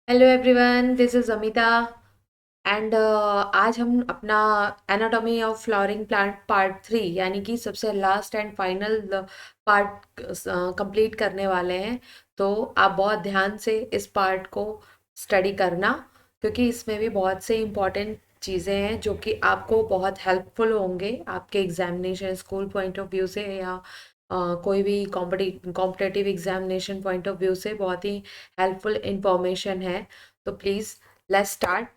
Hello everyone, this is Amita and आज हम अपना anatomy of flowering plant part 3 यानी कि सबसे last and final part complete करने वाले हैं। तो आप बहुत ध्यान से इस पार्ट को स्टडी करना, क्योंकि इसमें भी बहुत से इम्पोर्टेंट चीज़ें हैं जो कि आपको बहुत हेल्पफुल होंगे आपके examination school point of view से या कोई भी competitive examination point of view से बहुत ही हेल्पफुल इंफॉर्मेशन है। तो प्लीज़ लेट्स स्टार्ट।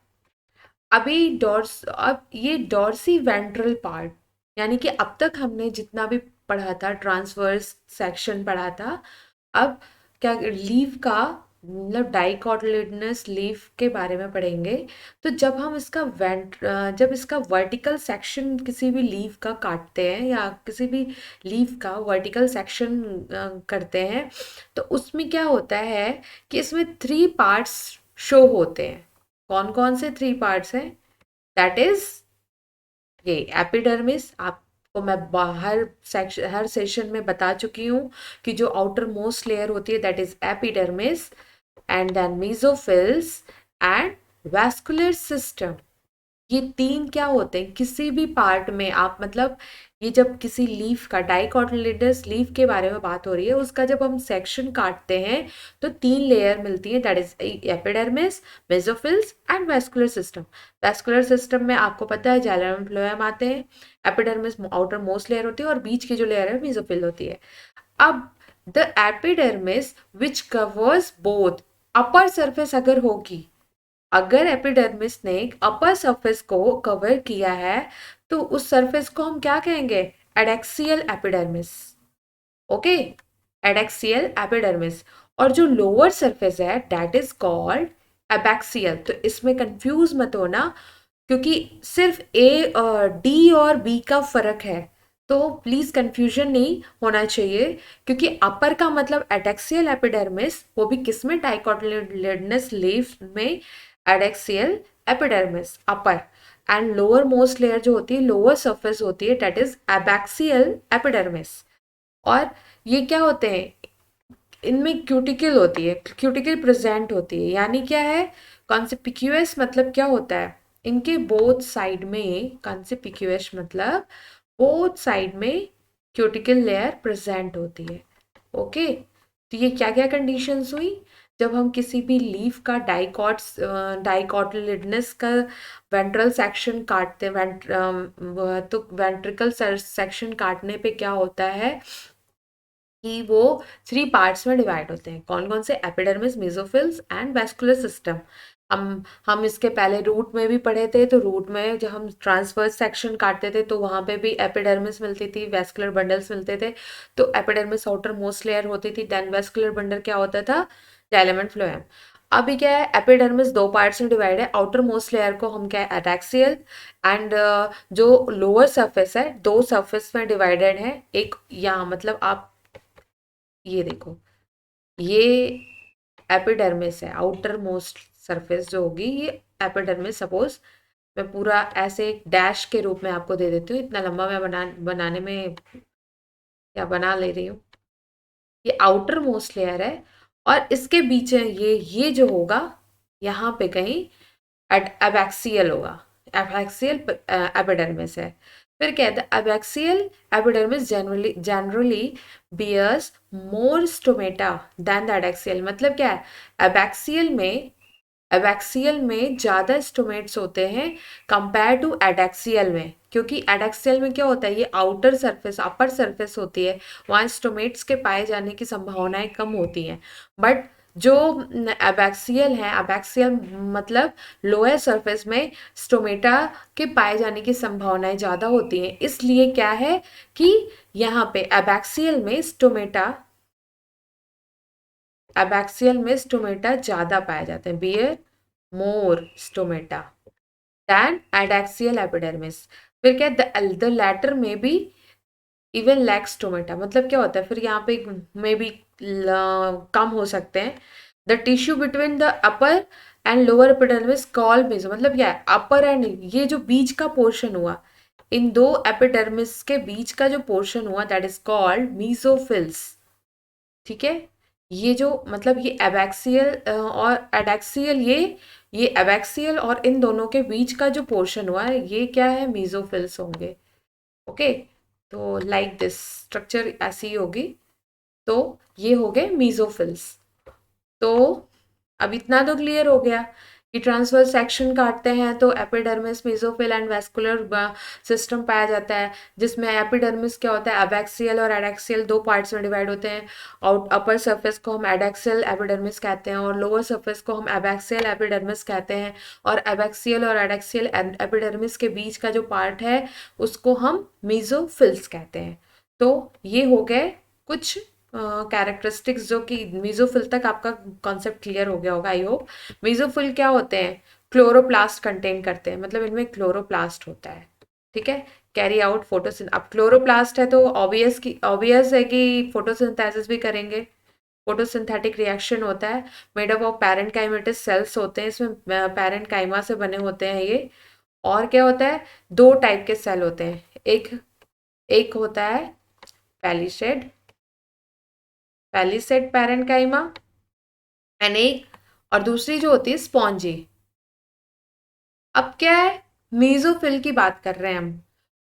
अब ये डॉर्सी वेंट्रल पार्ट, यानी कि अब तक हमने जितना भी पढ़ा था, ट्रांसवर्स सेक्शन पढ़ा था। अब क्या लीफ का मतलब डाइकोटिलेडनस लीफ के बारे में पढ़ेंगे। तो जब इसका वर्टिकल सेक्शन किसी भी लीफ का काटते हैं या किसी भी लीफ का वर्टिकल सेक्शन करते हैं, तो उसमें क्या होता है कि इसमें 3 पार्ट्स शो होते हैं। कौन कौन से 3 पार्ट्स हैं? दैट इज ये एपिडर्मिस। आपको मैं हर सेशन में बता चुकी हूँ कि जो आउटर मोस्ट लेयर होती है that is epidermis, and then mesophylls and vascular system. ये 3 क्या होते हैं किसी भी पार्ट में, आप मतलब ये जब किसी लीफ का डाइकोटिलेडनस लीफ के बारे में बात हो रही है, उसका जब हम सेक्शन काटते हैं तो 3 लेयर मिलती है, that is epidermis, mesophylls and vascular system. Vascular system में आपको पता है जाइलम फ्लोएम आते हैं, एपिडर्मिस आउटर मोस्ट लेयर होती है और बीच की जो लेयर है मेसोफिल होती है। अब the epidermis which covers both, upper surface अगर होगी, अगर एपिडर्मिस ने अपर सरफेस को कवर किया है तो उस सरफेस को हम क्या कहेंगे? Adaxial epidermis. Okay, adaxial epidermis. और जो लोअर सरफेस है दैट इज कॉल्ड एबैक्सियल। तो इसमें कंफ्यूज मत होना, क्योंकि सिर्फ डी और बी का फर्क है, तो प्लीज कंफ्यूजन नहीं होना चाहिए। क्योंकि अपर का मतलब एडेक्सियल एपिडर्मिस, वो भी किसमें? डाइकोटिलेडनस लीफ में adaxial epidermis upper. And lower most layer जो होती है, लोअर सरफेस होती है, दैट इज एबैक्सियल एपिडर्मिस। और ये क्या होते हैं? इनमें क्यूटिकल होती है, क्यूटिकल प्रेजेंट होती है। यानी क्या है कॉन्सिपिक्यूअस? मतलब क्या होता है, इनके बोथ साइड में, कॉन्सिपिक्यूअस मतलब बोथ साइड में क्यूटिकल लेयर प्रेजेंट होती है। ओके, तो ये क्या क्या कंडीशंस हुई? जब हम किसी भी लीफ का डाइकोटिलिडनस का वेंट्रल सेक्शन काटते तो वेंट्रिकल सेक्शन काटने पे क्या होता है कि वो 3 पार्ट्स में डिवाइड होते हैं। कौन कौन से? Epidermis, mesophylls and vascular system. हम इसके पहले रूट में भी पढ़े थे, तो रूट में जब हम ट्रांसवर्स सेक्शन काटते थे तो वहां पे भी एपिडर्मिस मिलती थी, वैस्कुलर बंडल्स मिलते थे। तो एपिडर्मिस आउटर मोस्ट लेयर होती थी, देन वैस्कुलर बंडल क्या होता था? Xylem and phloem. अभी क्या है, एपिडर्मिस 2 पार्ट्स में डिवाइड है। आउटर मोस्ट लेयर को हम क्या है? एडैक्सियल। एंड जो लोअर सरफेस है 2 सरफेस में डिवाइडेड है। एक यहाँ मतलब आप ये देखो, ये एपिडर्मिस है, आउटर मोस्ट सरफेस जो होगी ये एपिडर्मिस। सपोज मैं पूरा ऐसे एक डैश के रूप में आपको दे देती हूँ, इतना लंबा मैं बनाने में क्या बना ले रही हूँ। ये आउटर मोस्ट लेयर है और इसके बीच में ये जो होगा यहाँ पे कहीं एबैक्सियल होगा। एबैक्सियल एपिडर्मिस है। फिर कहते हैं abaxial epidermis generally bears more stomata than the adaxial. मतलब क्या है? एबैक्सियल में एबैक्सियल में ज़्यादा स्टोमेट्स होते हैं कंपेयर टू एडैक्सियल में। क्योंकि एडैक्सियल में क्या होता है, ये आउटर सरफेस अपर सरफेस होती है, वहाँ स्टोमेट्स के पाए जाने की संभावनाएं कम होती हैं। बट जो एबैक्सियल है, एबैक्सियल मतलब लोअर सरफेस में स्टोमेटा के पाए जाने की संभावनाएं ज़्यादा होती हैं। इसलिए क्या है कि यहाँ पे एबैक्सियल में स्टोमेटा ज़्यादा पाए जाते हैं, बियर मोर स्टोमेटा than adaxial epidermis। फिर क्या, द लैटर में भी इवन लैक्स स्टोमेटा। मतलब क्या होता है फिर यहाँ पे में भी कम हो सकते हैं। The tissue between the upper and lower epidermis called meso. मतलब क्या है, अपर एंड ये जो बीच का पोर्शन हुआ, इन 2 एपिडर्मिस के बीच का जो पोर्शन हुआ दैट इज कॉल्ड मीसोफिल्स। ठीक है, ये जो मतलब ये एबैक्सियल और एडैक्सियल, ये एबैक्सियल और इन दोनों के बीच का जो पोर्शन हुआ है ये क्या है, मीजोफिल्स होंगे। ओके, तो लाइक दिस स्ट्रक्चर ऐसी होगी। तो ये हो गए मीजोफिल्स। तो अब इतना तो क्लियर हो गया कि ट्रांसवर्स सेक्शन काटते हैं तो epidermis, mesophyll and vascular system पाया जाता है, जिसमें एपिडर्मिस क्या होता है, एबैक्सियल और एडैक्सियल दो पार्ट्स में डिवाइड होते हैं। और अपर सरफेस को हम एडैक्सियल एपिडर्मिस कहते हैं और लोअर सरफेस को हम एबैक्सियल एपिडर्मिस कहते हैं। और एबैक्सियल और एडैक्सियल एपिडर्मिस के बीच का जो पार्ट है उसको हम मीजोफिल्स कहते हैं। तो ये हो गए कुछ कैरेक्टरिस्टिक्स जो कि मीजोफिल तक आपका कॉन्सेप्ट क्लियर हो गया होगा आई होप। मीजोफिल क्या होते हैं, क्लोरोप्लास्ट कंटेन करते हैं, मतलब इनमें क्लोरोप्लास्ट होता है। ठीक है, कैरी आउट फोटोसिन, अब क्लोरोप्लास्ट है तो ऑब्वियस है कि फोटोसिंथेसिस भी करेंगे, फोटोसिंथेटिक रिएक्शन होता है। मेड अप ऑफ पैरेंकाइमेटिस सेल्स होते हैं, इसमें पैरेंकाइमा से बने होते हैं ये। और क्या होता है, दो टाइप के सेल होते हैं, एक एक होता है पैलिसेड पैलिसेड पैरेंकाइमा एंड एक, और दूसरी जो होती है स्पॉन्जी। अब क्या है, मीजोफिल की बात कर रहे हैं हम।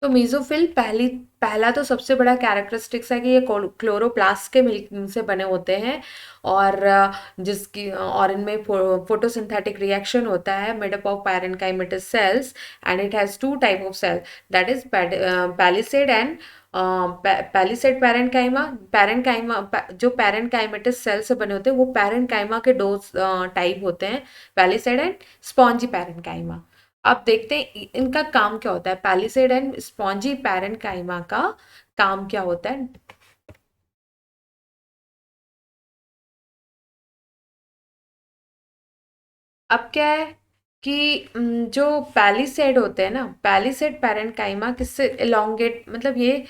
तो मीजोफिल पहला तो सबसे बड़ा कैरेक्टरिस्टिक्स है कि ये क्लोरोप्लास्ट के मिल्क से बने होते हैं। और जिसकी और इनमें फोटोसिंथेटिक रिएक्शन होता है, made up of parenchymatous cells and it has two type of cell, that is palisade and palisade parenchyma. जो पैरेनकाइमेटस सेल से बने होते हैं वो पैरेनकाइमा के दो टाइप होते हैं, पैलिसेड एंड स्पॉन्जी पैरेनकाइमा। अब देखते हैं इनका काम क्या होता है, पैलिसेड एंड स्पॉन्जी पैरेनकाइमा का काम क्या होता है। अब क्या है कि जो पैलिसेड होते हैं ना, पैलिसेड पैरेनकाइमा किससे एलोंगेट, मतलब ये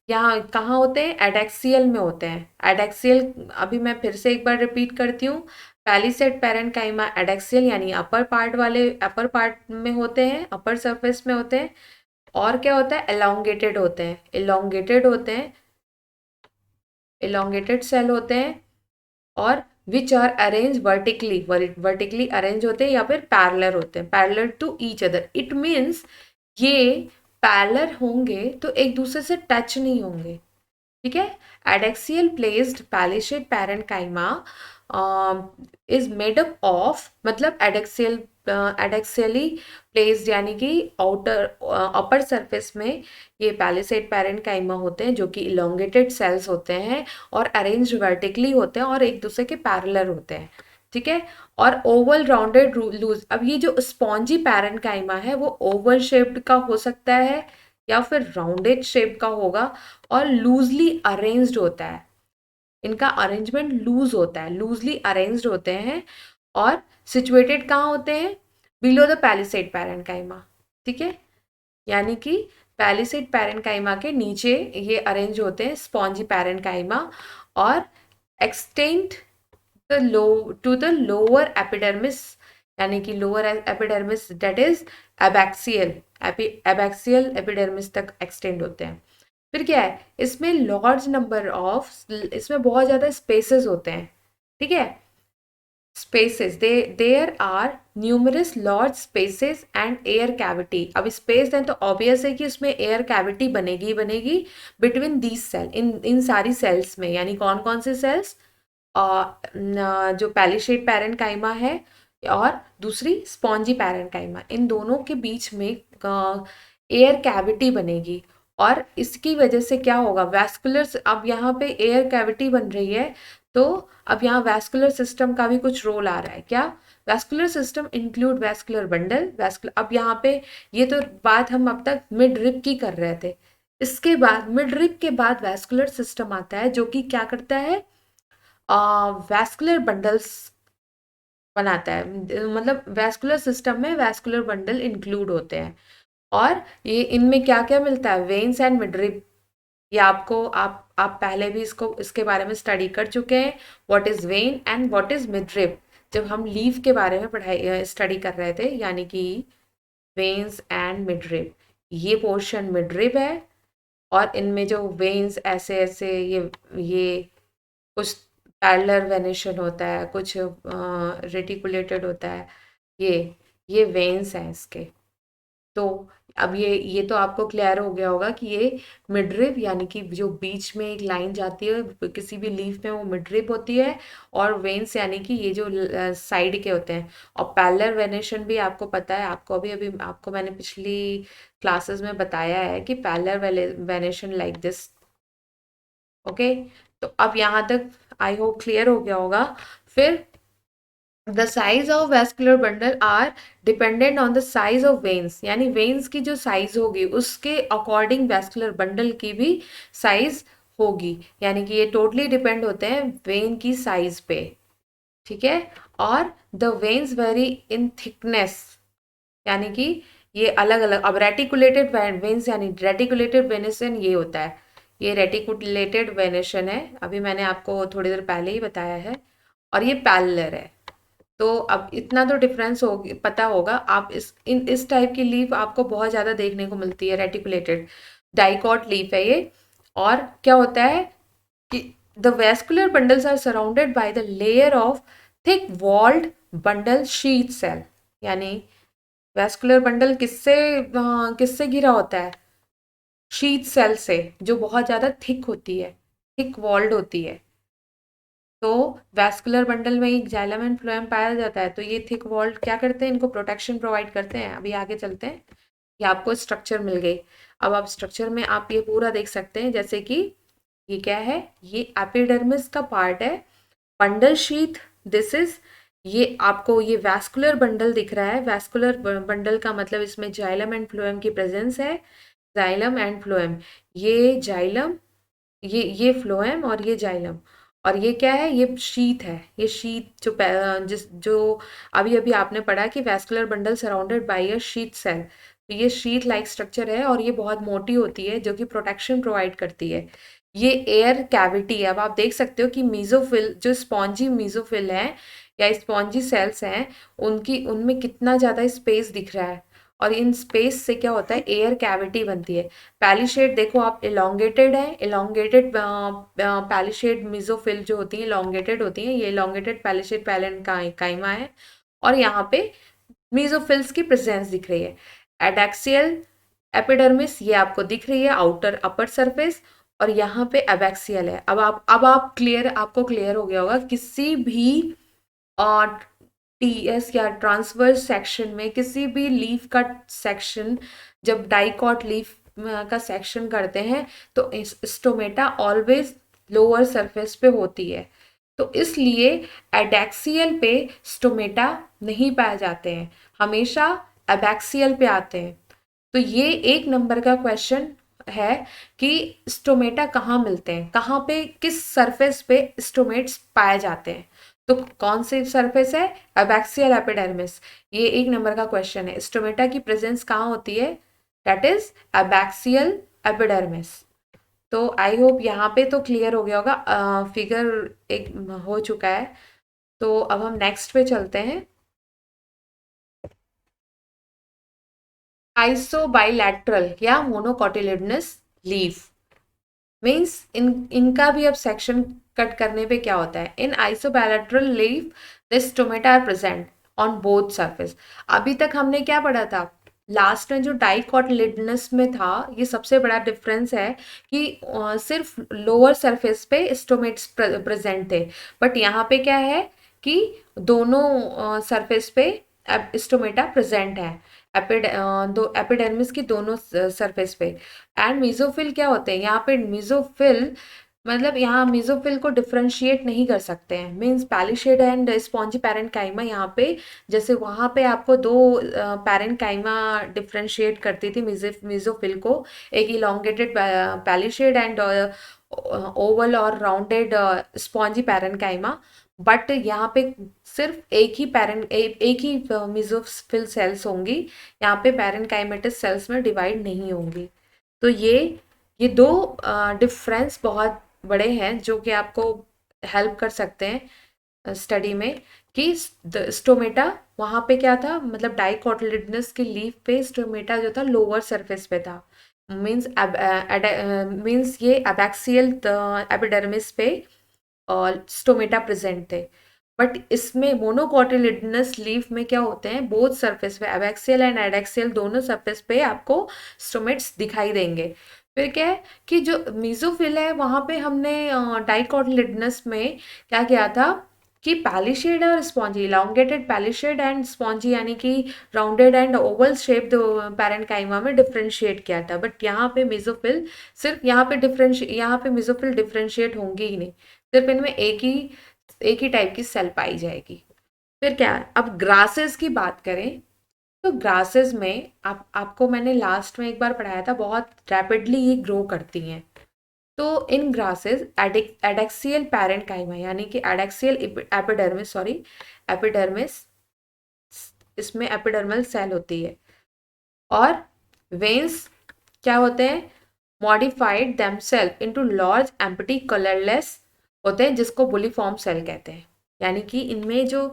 यहाँ कहाँ होते हैं, एडेक्सियल में होते हैं, एडेक्सियल। अभी मैं फिर से एक बार रिपीट करती हूँ, पैलिसेड पैरेनकाइमा एडेक्सियल यानी अपर पार्ट वाले, अपर पार्ट में होते हैं, अपर सरफेस में होते हैं। और क्या होता है, एलोंगेटेड होते हैं, एलोंगेटेड होते हैं, एलोंगेटेड सेल होते हैं। और which are arrange vertically, vertically arrange होते हैं या फिर पैरेलल होते हैं, parallel to each other. It means ये पैरेलल होंगे तो एक दूसरे से टच नहीं होंगे। ठीक है, adaxial placed palisade parenchyma is made up of, मतलब एडेक्सियली प्लेस्ड यानी कि आउटर अपर सरफेस में ये पैलिसेड पैरेनकाइमा होते हैं जो कि इलोंगेटेड सेल्स होते हैं और अरेंज वर्टिकली होते हैं और एक दूसरे के पैरेलल होते हैं। ठीक है, और ओवल राउंडेड लूज। अब ये जो स्पॉन्जी पैरेनकाइमा है वो ओवल शेप्ड का हो सकता है या फिर राउंडेड शेप का होगा और लूजली अरेंज्ड होता है, इनका अरेंजमेंट लूज होता है, लूजली अरेंज्ड होते हैं। और सिचुएटेड कहाँ होते हैं, बिलो द पैलिसेड पैरेनकाइमा। ठीक है, यानी कि पैलिसेड पैरेनकाइमा के नीचे ये अरेंज होते हैं, स्पॉन्जी पैरेनकाइमा। और extend the low to the lower epidermis, यानी कि lower epidermis that is abaxial, abaxial epidermis तक एक्सटेंड होते हैं। फिर क्या है, इसमें लार्ज नंबर ऑफ, इसमें बहुत ज़्यादा स्पेसेस होते हैं। ठीक है, spaces, there are numerous large spaces and air cavity. अब स्पेस है तो ऑब्वियस है कि उसमें एयर कैविटी बनेगी बनेगी बिटवीन दीज सेल, इन सारी सेल्स में। यानी कौन कौन से सेल्स, जो पैलिसेड पैरेनकाइमा है और दूसरी स्पॉन्जी पैरेनकाइमा, इन दोनों के बीच में एयर कैविटी बनेगी। और इसकी वजह से क्या होगा, वैस्कुलर, अब यहाँ पे एयर कैविटी बन रही है तो अब यहाँ वैस्कुलर सिस्टम का भी कुछ रोल आ रहा है। क्या, vascular system include vascular bundle, vascular, अब यहाँ पे ये तो बात हम अब तक मिड रिब की कर रहे थे। इसके बाद मिड रिब के बाद वैस्कुलर सिस्टम आता है जो कि क्या करता है, वैस्कुलर बंडल्स बनाता है, मतलब वैस्कुलर सिस्टम में वैस्कुलर बंडल इंक्लूड होते हैं। और ये इनमें क्या क्या मिलता है, वेन्स एंड मिडरिब। ये आपको आप पहले भी इसको इसके बारे में स्टडी कर चुके हैं, what is when and what is midrib, जब हम लीव के बारे में पढ़ाई स्टडी कर रहे थे, यानी कि वेन्स एंड मिडरिब। ये पोर्शन मिडरिब है और इनमें जो वेन्स ऐसे ऐसे ये कुछ पैरेलल वेनेशन होता है, कुछ रेटिकुलेटेड होता है। ये ये वेन्स हैं इसके। तो अब ये तो आपको क्लियर हो गया होगा कि ये मिडरिप यानी कि जो बीच में एक लाइन जाती है किसी भी लीफ में, वो मिडरिप होती है। और वेन्स यानी कि ये जो साइड के होते हैं। और पैरेलल वेनेशन भी आपको पता है, आपको अभी अभी आपको मैंने पिछली क्लासेस में बताया है कि parallel venation like this. Okay. तो अब यहाँ तक आई होप क्लियर हो गया होगा। फिर the size of vascular bundle are dependent on the size of veins, यानी वेन्स की जो साइज होगी उसके अकॉर्डिंग वैस्कुलर बंडल की भी साइज होगी। यानी कि ये टोटली डिपेंड होते हैं वेन की साइज पे। ठीक है। और the veins very in thickness, यानी कि ये अलग अलग। अब रेटिकुलेटेड वेन्स यानी रेटिकुलेटेड वेनेशन ये होता है, ये रेटिकुलेटेड वेनेशन है, अभी मैंने आपको थोड़ी देर पहले ही बताया है। और ये पैरेलल है। तो अब इतना तो डिफरेंस हो पता होगा। आप इस टाइप की लीफ आपको बहुत ज़्यादा देखने को मिलती है, रेटिकुलेटेड डाइकॉट लीफ है ये। और क्या होता है कि the vascular bundles are surrounded by the layer of thick walled bundle sheath cell. यानी वेस्कुलर बंडल किससे घिरा होता है? शीथ सेल से, जो बहुत ज़्यादा थिक होती है, थिक वॉल्ड होती है। तो वैस्कुलर बंडल में एक जाइलम एंड फ्लोएम पाया जाता है। तो ये थिक वॉल्ड क्या करते हैं? इनको प्रोटेक्शन प्रोवाइड करते हैं। अभी आगे चलते हैं। ये आपको स्ट्रक्चर मिल गई। अब आप स्ट्रक्चर में आप ये पूरा देख सकते हैं, जैसे कि ये क्या है? ये एपिडर्मिस का पार्ट है। बंडल शीथ, दिस इज, ये आपको ये वैस्कुलर बंडल दिख रहा है। वैस्कुलर बंडल का मतलब इसमें जाइलम एंड फ्लोएम की प्रेजेंस है। जाइलम एंड फ्लोएम, ये जाइलम, ये फ्लोएम और ये जाइलम। और ये क्या है? ये शीथ है। ये शीथ जो अभी अभी आपने पढ़ा कि vascular bundle surrounded by a sheath cell. तो ये शीथ लाइक स्ट्रक्चर है और ये बहुत मोटी होती है, जो कि प्रोटेक्शन प्रोवाइड करती है। ये एयर कैविटी है। अब आप देख सकते हो कि मीजोफिल, जो स्पॉन्जी मीजोफिल है या स्पॉन्जी सेल्स हैं, उनकी उनमें कितना ज़्यादा स्पेस दिख रहा है। और इन स्पेस से क्या होता है? एयर कैविटी बनती है। पैलिशेड देखो आप, इलोंगेटेड है। इलोंगेटेड पैलिशेड मिजोफिल जो होती है इलोंगेटेड होती हैं। ये इलोंगेटेड पैलिशेड पैलन का काइमा है। और यहाँ पे मिजोफिल्स की प्रेजेंस दिख रही है। एडैक्सियल एपिडर्मिस ये आपको दिख रही है, आउटर अपर सरफेस। और यहाँ पे एबैक्सियल है। अब आप क्लियर, आपको क्लियर हो गया होगा किसी भी और टीएस या ट्रांसवर्स सेक्शन में, किसी भी लीफ का सेक्शन, जब डाइकॉट लीफ का सेक्शन करते हैं तो स्टोमेटा ऑलवेज लोअर सरफेस पे होती है। तो इसलिए एडैक्सियल पे स्टोमेटा नहीं पाए जाते हैं, हमेशा एबैक्सियल पे आते हैं। तो ये एक नंबर का क्वेश्चन है कि स्टोमेटा कहाँ मिलते हैं, कहाँ पे, किस सरफेस पे स्टोमेट्स पाए जाते हैं। तो कौन सी सरफेस है? Abaxial epidermis. ये एक नंबर का क्वेश्चन है। स्टोमेटा की प्रेजेंस कहाँ होती है? That is abaxial epidermis. तो आई होप यहाँ पे तो क्लियर हो गया होगा। फिगर एक हो चुका है। तो अब हम नेक्स्ट पे चलते हैं। आइसोबाइलैटरल या मोनोकोटिलिडनस लीफ मीन्स इनका भी अब सेक्शन कट करने पे क्या होता है? In isobilateral leaf the stomata are present on both surface. अभी तक हमने क्या पढ़ा था? लास्ट में जो डाइकोटिलिडनस में था, ये सबसे बड़ा डिफरेंस है कि सिर्फ लोअर सरफेस पे स्टोमेट्स प्रेजेंट थे। बट यहाँ पे क्या है कि दोनों सरफेस पे स्टोमेटा प्रेजेंट है। दो एपिडर्मिस की दोनों सरफेस पे। एंड मीजोफिल क्या होते हैं? यहाँ पे मीजोफिल मतलब यहाँ मीजोफिल को डिफरेंशिएट नहीं कर सकते हैं। मीन्स पैलिशेड एंड स्पॉन्जी पैरेंट काइमा, यहाँ पे जैसे वहाँ पे आपको दो पैरेंट काइमा डिफरेंशिएट करती थी मीजोफिल को, एक इलोंगेटेड पैलिशेड एंड ओवल और राउंडेड स्पॉन्जी पैरेंट काइमा। बट यहाँ पे सिर्फ एक ही एक ही मिजोफिल सेल्स होंगी। यहाँ पे पैरेनकाइमेटस सेल्स में डिवाइड नहीं होंगी। तो ये दो डिफरेंस बहुत बड़े हैं जो कि आपको हेल्प कर सकते हैं स्टडी में कि स्टोमेटा वहाँ पे क्या था, मतलब डाइकोटिलिडनस की लीफ पे स्टोमेटा जो था लोअर सरफेस पे था। मीन्स मीन्स ये एबैक्सियल एपिडर्मिस पे स्टोमेटा प्रेजेंट थे। बट इसमें मोनोकोटिलिडनस लीफ में क्या होते हैं, बोथ सरफेस पे एबैक्सियल एंड एडैक्सियल दोनों सरफेस पे आपको स्टोमेट्स दिखाई देंगे। फिर क्या है कि जो मीजोफिल है वहाँ पे हमने डाइकोटिलिडनस में क्या किया था कि पैलिशेड और स्पॉन्जी, इलांगेटेड पैलिशेड एंड स्पॉन्जी यानी कि rounded and Oval shaped parenchyma में डिफ्रेंशिएट किया था। बट यहाँ पे मेसोफिल सिर्फ यहाँ पे मेसोफिल डिफ्रेंशिएट होंगी ही नहीं, सिर्फ इनमें एक ही टाइप की सेल पाई जाएगी। फिर क्या, अब ग्रासेस की बात करें तो ग्रासेस में आपको मैंने लास्ट में एक बार पढ़ाया था, बहुत रैपिडली ये ग्रो करती हैं। तो इन ग्रासेस एडेक्सियल पैरेन्काइमा यानी कि एडेक्सियल एपिडर्मिस, सॉरी एपिडर्मिस, इसमें एपिडर्मल सेल होती है। और वेन्स क्या होते हैं, modified themselves into large empty colourless होते हैं, जिसको बुलीफॉर्म सेल कहते हैं। यानी कि इनमें जो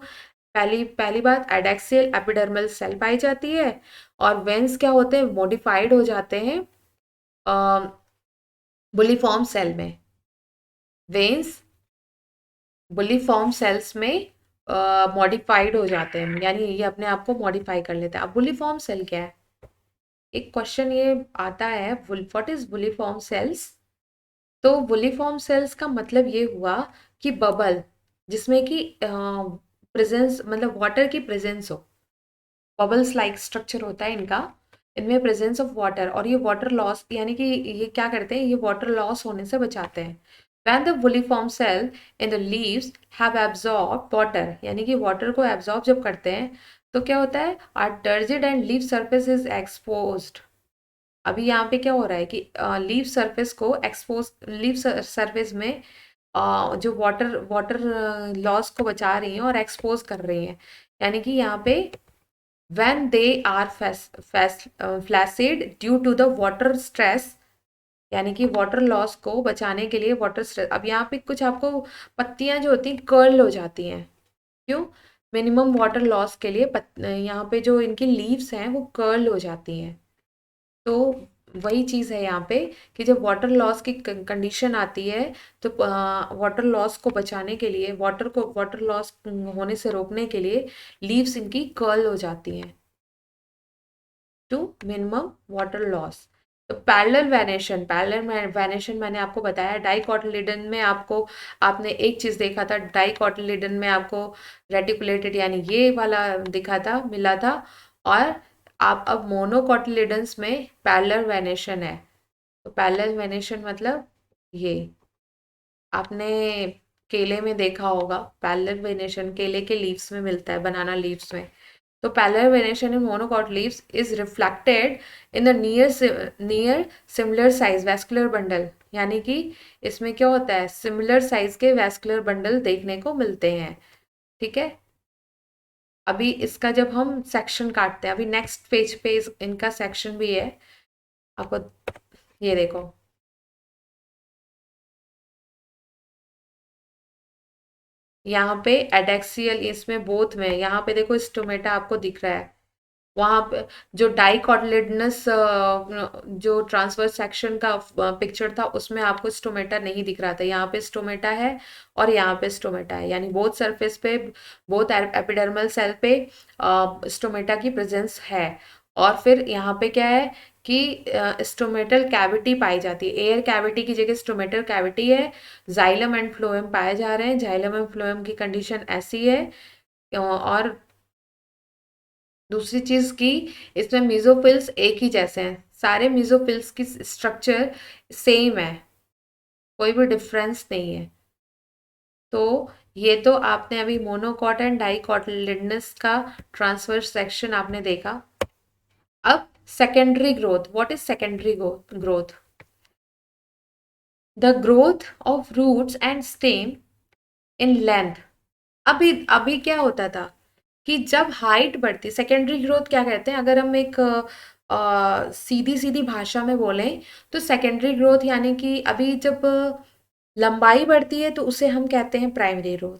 पहली पहली बात एडेक्सियल एपिडर्मल सेल पाई जाती है, और वेन्स क्या होते हैं, मॉडिफाइड हो जाते हैं बुलीफॉर्म सेल में। वेन्स बुलीफॉर्म सेल्स में मॉडिफाइड हो जाते हैं, यानी ये अपने आप को मॉडिफाई कर लेते हैं। अब बुलीफॉर्म सेल क्या है, एक क्वेश्चन ये आता है, व्हाट इज बुलीफॉर्म सेल्स। तो बुलीफॉर्म सेल्स का मतलब ये हुआ कि बबल जिसमें कि प्रेजेंस, मतलब वाटर की प्रेजेंस हो, बबल्स लाइक स्ट्रक्चर होता है इनका, इनमें प्रेजेंस ऑफ वाटर, और ये वाटर लॉस यानी कि ये क्या करते हैं, ये वाटर लॉस होने से बचाते हैं। When the bulliform cell in the leaves have absorbed water, यानी कि वाटर को एब्जॉर्ब जब करते हैं तो क्या होता है, our turgid and leaf surface is exposed। अभी यहाँ पे क्या हो रहा है कि लीफ सरफेस को एक्सपोज, लीफ सरफेस में जो वाटर वाटर लॉस को बचा रही हैं और एक्सपोज कर रही हैं। यानी कि यहाँ पे when they are flaccid due to the water stress, यानी कि वाटर लॉस को बचाने के लिए वाटर स्ट्रेस। अब यहाँ पे कुछ आपको पत्तियां जो होती हैं कर्ल हो जाती हैं, क्यों, मिनिमम वाटर लॉस के लिए यहाँ पे जो इनकी लीव्स हैं वो कर्ल हो जाती हैं। तो वही चीज़ है यहाँ पे कि जब वाटर लॉस की कंडीशन आती है तो वाटर लॉस को बचाने के लिए, वाटर लॉस होने से रोकने के लिए लीव्स इनकी कर्ल हो जाती हैं टू मिनिमम वाटर लॉस। तो पैरेलल वेनेशन मैंने आपको बताया, डाइकोटिलिडन में आपने एक चीज़ देखा था, डाइकोटिलिडन में आपको रेटिकुलेटेड यानी ये वाला दिखा था, मिला था। और आप अब मोनोकोटिलिडन्स में पैरेलल वेनेशन है। तो पैरेलल वेनेशन मतलब ये आपने केले में देखा होगा, पैरेलल वेनेशन केले के लीव्स में मिलता है, बनाना लीव्स में। तो parallel venation in monocot leaves is reflected in the near similar size vascular bundle, यानी कि इसमें क्या होता है, सिमिलर साइज के वैस्कुलर बंडल देखने को मिलते हैं। ठीक है, अभी इसका जब हम सेक्शन काटते हैं, अभी नेक्स्ट पेज पे इनका सेक्शन भी है आपको, ये देखो, यहाँ पे एडेक्सियल, इसमें बोथ में, यहाँ पे देखो स्टोमेटा आपको दिख रहा है, वहाँ पे जो डाइकोटिलिडनस जो ट्रांसवर्स सेक्शन का पिक्चर था उसमें आपको स्टोमेटा नहीं दिख रहा था, यहाँ पे स्टोमेटा है और यहाँ पे स्टोमेटा है, यानी बोथ सरफेस पे, बोथ एपिडर्मल सेल पे स्टोमेटा की प्रेजेंस है। और फिर यहाँ पे क्या है कि स्टोमेटल कैविटी पाई जाती है, एयर कैविटी की जगह स्टोमेटल कैविटी है। जाइलम एंड फ्लोएम पाए जा रहे हैं, जाइलम एंड फ्लोएम की कंडीशन ऐसी है। और दूसरी चीज की, इसमें मीजोफिल्स एक ही जैसे हैं, सारे मीजोफिल्स की स्ट्रक्चर सेम है, कोई भी डिफरेंस नहीं है। तो ये तो आपने अभी मोनोकॉट एंड डाइकोटिलिडनस का ट्रांसवर्स सेक्शन आपने देखा। अब secondary growth, what is secondary growth, the growth of roots and stem in length. अभी अभी क्या होता था कि जब हाइट बढ़ती, सेकेंडरी ग्रोथ क्या कहते हैं, अगर हम एक सीधी सीधी भाषा में बोलें तो सेकेंडरी ग्रोथ यानी कि अभी जब लंबाई बढ़ती है तो उसे हम कहते हैं प्राइमरी ग्रोथ,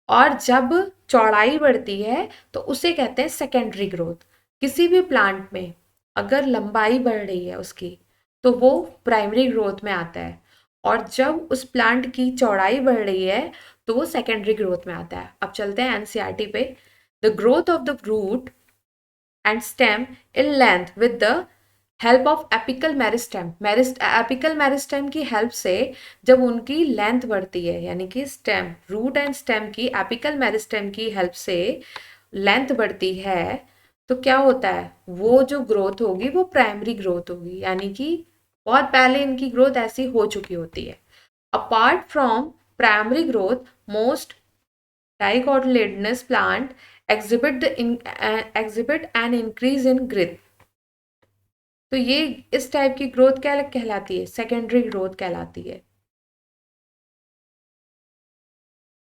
और जब चौड़ाई बढ़ती है तो उसे कहते हैं सेकेंडरी ग्रोथ। किसी भी प्लांट में अगर लंबाई बढ़ रही है उसकी तो वो प्राइमरी ग्रोथ में आता है, और जब उस प्लांट की चौड़ाई बढ़ रही है तो वो सेकेंडरी ग्रोथ में आता है। अब चलते हैं एनसीईआरटी पे। The growth of the root and stem in length with the help of apical meristem. Apical meristem की हेल्प से जब उनकी लेंथ बढ़ती है, यानी कि स्टेम, रूट एंड स्टेम की एपिकल मेरिस्टेम की हेल्प से लेंथ बढ़ती है, तो क्या होता है, वो जो ग्रोथ होगी वो प्राइमरी ग्रोथ होगी, यानी कि बहुत पहले इनकी ग्रोथ ऐसी हो चुकी होती है। Apart from primary growth, most dicotyledonous plant exhibit an increase in girth। तो ये इस टाइप की ग्रोथ क्या कहलाती है, सेकेंडरी ग्रोथ कहलाती है।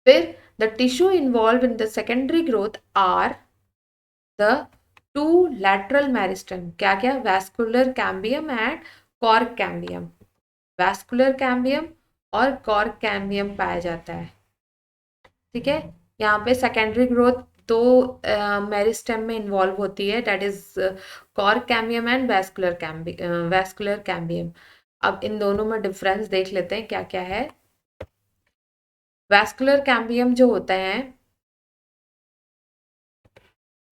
फिर the tissue involve in the secondary growth are the two lateral meristem. क्या क्या, vascular cambium and cork cambium. Vascular cambium और कॉर्क कैम्बियम पाया जाता है। ठीक है, यहाँ पे सेकेंडरी ग्रोथ दो मेरिस्टेम में इन्वॉल्व होती है, that is cork cambium and vascular cambium. अब इन दोनों में डिफरेंस देख लेते हैं क्या क्या है। वैस्कुलर कैम्बियम जो होता है,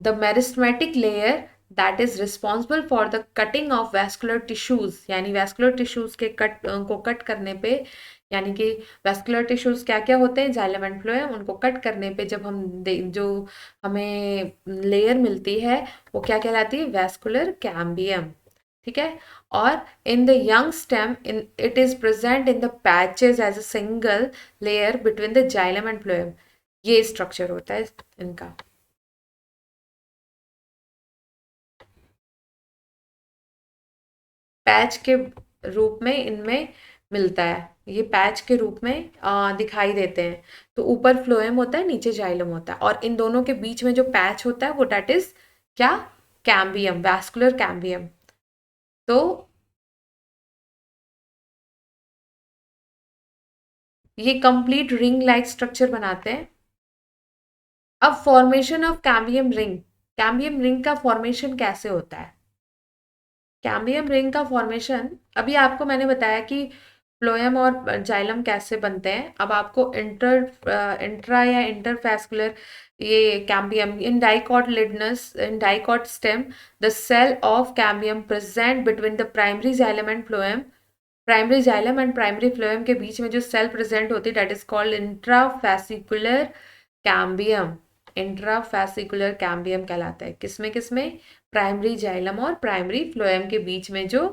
the meristematic layer that is responsible for the cutting of vascular tissues, यानी वैस्कुलर टिश्यूज के को कट करने पे, यानी कि वैस्कुलर टिश्यूज क्या क्या होते हैं, जाइलम एंड फ्लोएम, उनको कट करने पे जब हम जो हमें लेयर मिलती है वो क्या कहलाती है, वैस्कुलर कैम्बियम। ठीक है, और in the young stem in it is present in the patches as a single layer between the xylem and phloem. ये स्ट्रक्चर होता है इनका। पैच के रूप में इनमें मिलता है, ये पैच के रूप में दिखाई देते हैं। तो ऊपर फ्लोएम होता है, नीचे जाइलम होता है, और इन दोनों के बीच में जो पैच होता है वो डेट इज क्या, कैम्बियम, वैस्कुलर कैम्बियम। तो ये कंप्लीट रिंग लाइक स्ट्रक्चर बनाते हैं। अब formation of cambium ring, cambium ring का फॉर्मेशन कैसे होता है। कैम्बियम रिंग का फॉर्मेशन, अभी आपको मैंने बताया कि फ्लोएम और जाइलम कैसे बनते हैं। अब आपको इंट्रा या इंटरफैस्कुलर ये cambium in dicotyledonous, in dicot stem the cell of cambium present between the primary xylem and phloem. Primary xylem and primary phloem के बीच में जो सेल प्रेजेंट होती है that is called intrafascicular cambium. Intrafascicular cambium कहलाता है, किसमें किसमें, प्राइमरी जाइलम और प्राइमरी फ्लोएम के बीच में जो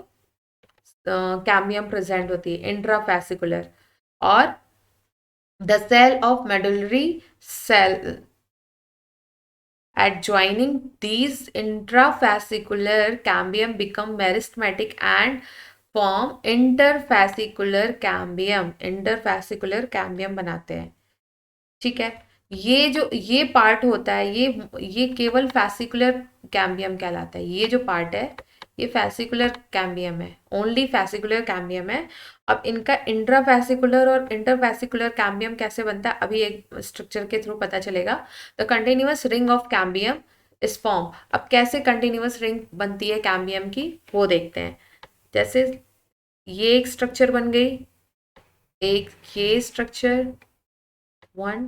कैम्बियम प्रेजेंट होती है, इंट्राफैसिकुलर। और the cell of medullary cell adjoining these intrafascicular cambium become meristematic and form interfascicular cambium। interfascicular cambium बनाते हैं। ठीक है, ये जो ये पार्ट होता है, ये केवल फैसिकुलर कैम्बियम कहलाता है। ये जो पार्ट है ये फैसिकुलर कैम्बियम है, ओनली फैसिकुलर कैम्बियम है। अब इनका इंट्राफैसिकुलर और इंटरफैसिकुलर कैम्बियम कैसे बनता है, अभी एक स्ट्रक्चर के थ्रू पता चलेगा। The continuous ring of cambium is form. अब कैसे कंटिन्यूअस रिंग बनती है कैम्बियम की वो देखते हैं। जैसे ये एक स्ट्रक्चर बन गई, एक ये स्ट्रक्चर, 1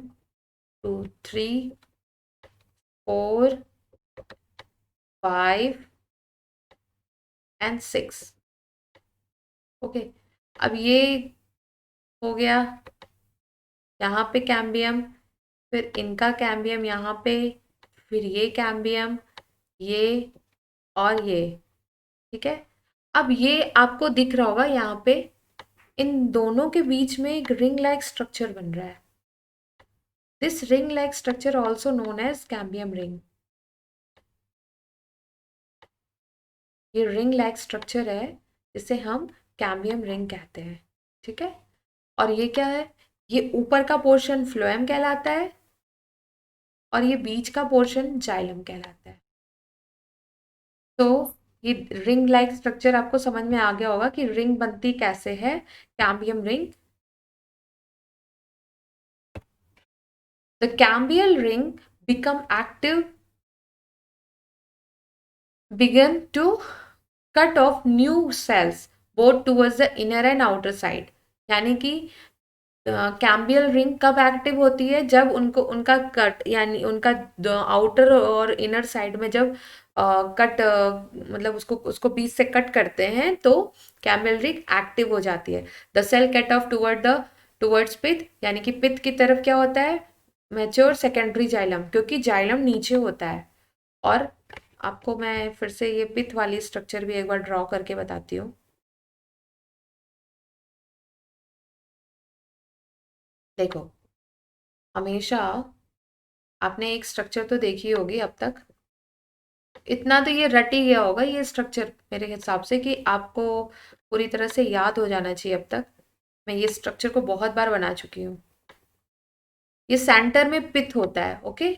2 3 4 5 एंड 6। ओके, अब ये हो गया यहाँ पे कैम्बियम, फिर इनका कैम्बियम यहाँ पे, फिर ये कैम्बियम, ये और ये। ठीक है, अब ये आपको दिख रहा होगा यहाँ पे इन दोनों के बीच में एक रिंग लाइक स्ट्रक्चर बन रहा है। This ring like structure also known as cambium ring. ये रिंग लाइक स्ट्रक्चर है जिसे हम कैम्बियम रिंग कहते हैं। ठीक है, और ये क्या है, ये ऊपर का पोर्शन फ्लोएम कहलाता है और ये बीच का पोर्शन जाइलम कहलाता है। तो ये रिंग लाइक स्ट्रक्चर आपको समझ में आ गया होगा कि रिंग बनती कैसे है, cambium ring. The cambial ring become active, begin to cut off new cells both towards the inner and outer side। यानी कि कैम्बियल रिंग कब एक्टिव होती है, जब उनको उनका कट यानी उनका आउटर और इनर साइड में जब कट मतलब उसको उसको बीच से कट करते हैं तो कैम्बियल रिंग एक्टिव हो जाती है। The cell cut off towards pith, यानी कि पिथ की तरफ क्या होता है, मैच्योर सेकेंडरी जाइलम, क्योंकि जाइलम नीचे होता है। और आपको मैं फिर से ये पिथ वाली स्ट्रक्चर भी एक बार ड्रॉ करके बताती हूँ। देखो, हमेशा आपने एक स्ट्रक्चर तो देखी होगी अब तक, इतना तो ये रट ही गया होगा ये स्ट्रक्चर मेरे हिसाब से कि आपको पूरी तरह से याद हो जाना चाहिए अब तक। मैं ये स्ट्रक्चर को बहुत बार बना चुकी हूँ। ये सेंटर में पिथ होता है, ओके।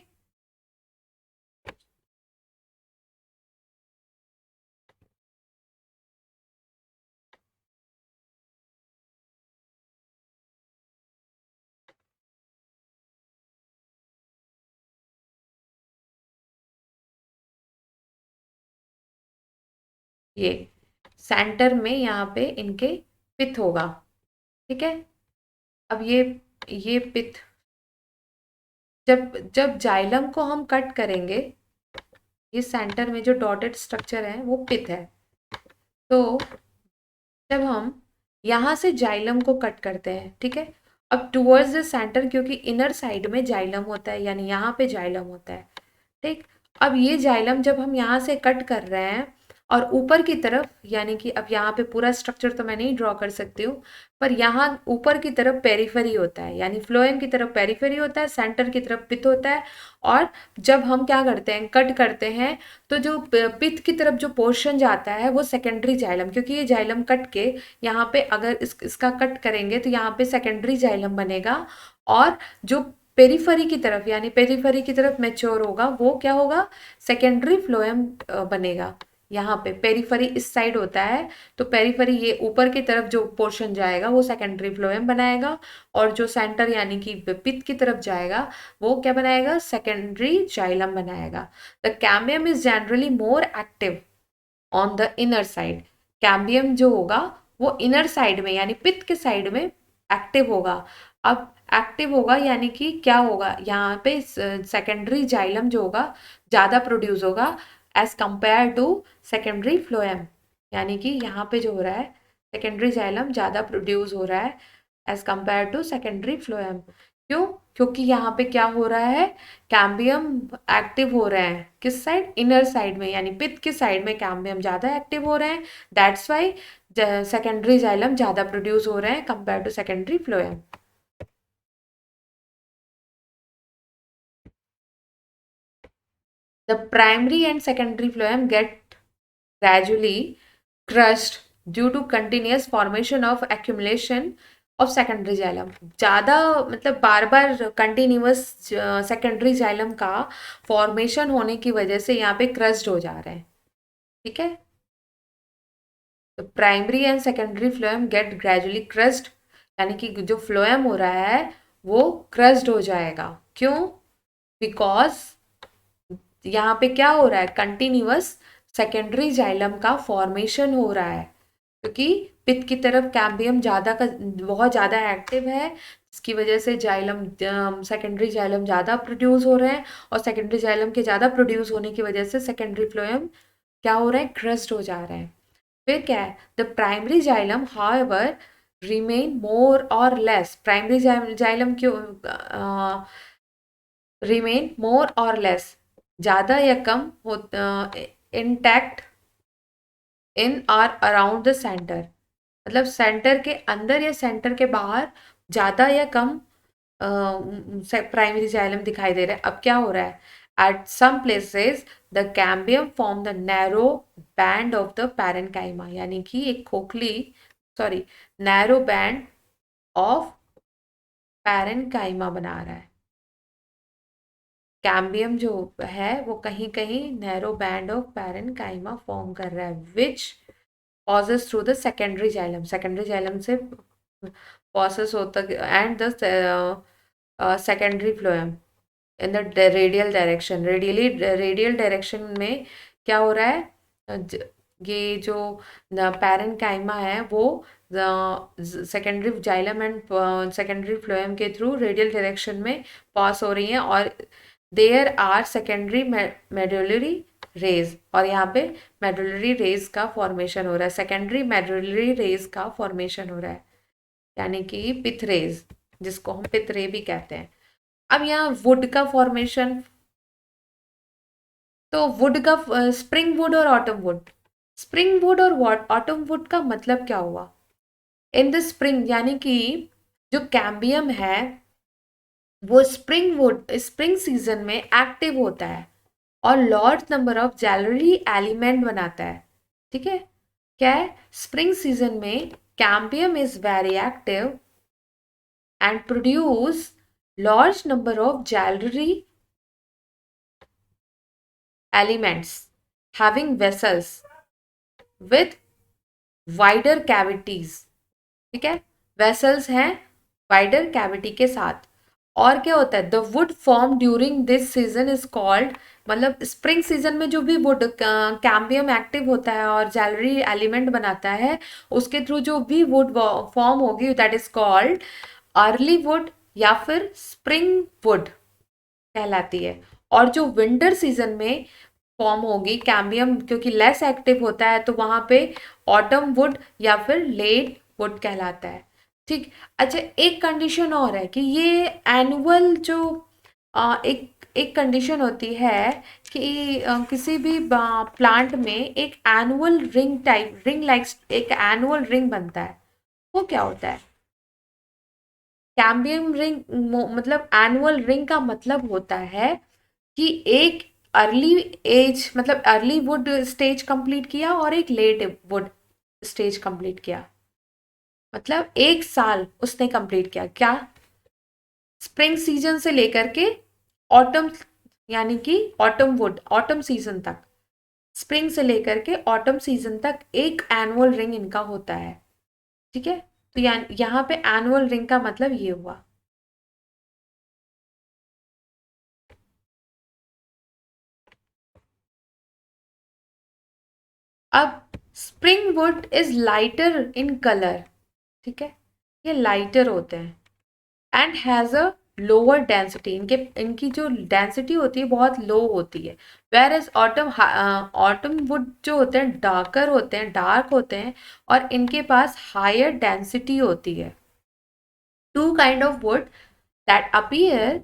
ये सेंटर में यहाँ पे इनके पिथ होगा, ठीक है। अब ये पिथ, जब जब जाइलम को हम कट करेंगे, ये सेंटर में जो डॉटेड स्ट्रक्चर है वो पिथ है। तो जब हम यहाँ से जाइलम को कट करते हैं, ठीक है, अब टुवर्ड्स द सेंटर, क्योंकि इनर साइड में जाइलम होता है, यानी यहाँ पे जाइलम होता है, ठीक। अब ये जाइलम जब हम यहाँ से कट कर रहे हैं और ऊपर की तरफ, यानी कि अब यहाँ पे पूरा स्ट्रक्चर तो मैं नहीं ड्रॉ कर सकती हूँ, पर यहाँ ऊपर की तरफ पेरिफेरी होता है, यानी फ्लोएम की तरफ पेरिफेरी होता है, सेंटर की तरफ पिथ होता है। और जब हम क्या करते हैं, कट करते हैं, तो जो पिथ की तरफ जो पोर्शन जाता है वो सेकेंडरी जाइलम, क्योंकि ये जाइलम कट के यहाँ पे अगर इसका कट करेंगे तो यहाँ पे सेकेंडरी जाइलम बनेगा। और जो पेरीफरी की तरफ, यानी पेरीफरी की तरफ मैच्योर होगा, वो क्या होगा, सेकेंडरी फ्लोएम बनेगा। यहाँ पे पेरीफरी इस साइड होता है, तो पेरीफरी ये ऊपर की तरफ जो पोर्शन जाएगा वो सेकेंडरी फ्लोएम बनाएगा, और जो सेंटर यानी कि पिथ की तरफ जाएगा वो क्या बनाएगा, सेकेंडरी जाइलम बनाएगा। The cambium is generally more active on the inner side. Cambium जो होगा वो इनर साइड में यानी पित्त के साइड में एक्टिव होगा। अब एक्टिव होगा यानी कि क्या होगा, यहाँ पे सेकेंडरी जाइलम जो होगा ज़्यादा प्रोड्यूस होगा as compare to secondary phloem, यानी कि यहाँ पे जो हो रहा है सेकेंडरी जाइलम ज़्यादा प्रोड्यूस हो रहा है as compare to secondary phloem. क्यों, क्योंकि यहाँ पे क्या हो रहा है, कैम्बियम एक्टिव हो रहे हैं किस साइड, इनर साइड में, यानी पित्त की साइड में कैम्बियम ज़्यादा एक्टिव हो रहे हैं। दैट्स वाई सेकेंडरी जाइलम ज़्यादा प्रोड्यूस हो रहे हैं compare to secondary phloem. The primary and secondary phloem get gradually crushed due to continuous formation of accumulation of secondary xylem। ज़्यादा मतलब बार बार कंटिन्यूस सेकेंडरी जाइलम का फॉर्मेशन होने की वजह से यहाँ पे क्रस्ड हो जा रहे हैं, ठीक है। तो primary and secondary phloem get gradually crushed, यानी कि जो फ्लोएम हो रहा है वो क्रस्ड हो जाएगा। क्यों, बिकॉज यहाँ पे क्या हो रहा है, कंटिन्यूअस सेकेंडरी जाइलम का फॉर्मेशन हो रहा है, क्योंकि पित्त की तरफ कैम्बियम ज़्यादा का बहुत ज़्यादा एक्टिव है, जिसकी वजह से जाइलम सेकेंडरी जाइलम ज़्यादा प्रोड्यूस हो रहे हैं, और सेकेंडरी जाइलम के ज़्यादा प्रोड्यूस होने की वजह से सेकेंडरी फ्लोएम क्या हो रहा है, क्रस्ट हो जा रहे हैं। फिर क्या है, the primary xylem however remain मोर और लेस, प्राइमरी जाइलम क्यों रिमेन मोर और लेस, ज़्यादा या कम हो इंटैक्ट इन और अराउंड द सेंटर, मतलब सेंटर के अंदर या सेंटर के बाहर ज़्यादा या कम प्राइमरी जाइलम दिखाई दे रहा है। अब क्या हो रहा है, at some places the cambium form the narrow band of the parenchyma, यानी कि एक खोखली sorry narrow band of parenchyma बना रहा है। कैम्बियम जो है वो कहीं कहीं narrow band of parenchyma form कर रहा है, विच passes through the secondary xylem, secondary xylem से passes होता and the secondary phloem in the radial direction, radial direction में क्या हो रहा है, ये जो पैरेन्काइमा है वो secondary xylem and secondary phloem के थ्रू रेडियल डायरेक्शन में पास हो रही हैं, और there are secondary medullary rays, और यहाँ पे मेडुलरी रेज का फॉर्मेशन हो रहा है, सेकेंडरी मेडुलरी रेज का फॉर्मेशन हो रहा है, यानी कि पिथ रेज, जिसको हम पिथ रे भी कहते हैं। अब यहाँ वुड का फॉर्मेशन, तो वुड का स्प्रिंग वुड और ऑटम वुड, स्प्रिंग वुड और ऑटम वुड का मतलब क्या हुआ? इन द स्प्रिंग, यानी कि जो कैम्बियम है वो स्प्रिंग वुड स्प्रिंग सीजन में एक्टिव होता है और large number of xylary element बनाता है। ठीक है, क्या है? स्प्रिंग सीजन में cambium is very active and produce large number of xylary elements having vessels with wider cavities। ठीक है, वेसल्स हैं वाइडर कैविटी के साथ। और क्या होता है? The wood form during this season is called, मतलब स्प्रिंग सीजन में जो भी वुड कैम्बियम एक्टिव होता है और जैलरी एलिमेंट बनाता है, उसके थ्रू जो भी वुड फॉर्म होगी that is called early would या फिर स्प्रिंग वुड कहलाती है। और जो विंटर सीजन में फॉर्म होगी कैम्बियम, क्योंकि लेस एक्टिव होता है, तो वहां पे ऑटम वुड या फिर लेट वुड कहलाता है। ठीक। अच्छा, एक कंडीशन और है कि ये एनुअल जो एक कंडीशन होती है कि किसी भी प्लांट में एक एनुअल रिंग लाइक एक एनुअल रिंग बनता है। वो क्या होता है? कैम्बियम रिंग मतलब एनुअल रिंग का मतलब होता है कि एक अर्ली एज मतलब अर्ली वुड स्टेज कंप्लीट किया और एक लेट वुड स्टेज कंप्लीट किया, मतलब एक साल उसने कंप्लीट किया। क्या? स्प्रिंग सीजन से लेकर के ऑटम, यानी कि ऑटम वुड ऑटम सीजन तक, स्प्रिंग से लेकर के ऑटम सीजन तक एक एनुअल रिंग इनका होता है। ठीक है, तो यहाँ पे एनुअल रिंग का मतलब ये हुआ। अब spring would is lighter in colour. ठीक है, ये लाइटर होते हैं and has a lower density, इनकी जो डेंसिटी होती है बहुत लो होती है। वेयर एज ऑटम वुड जो होते हैं डार्कर होते हैं, डार्क होते हैं, और इनके पास हायर डेंसिटी होती है। Two kind of wood that appear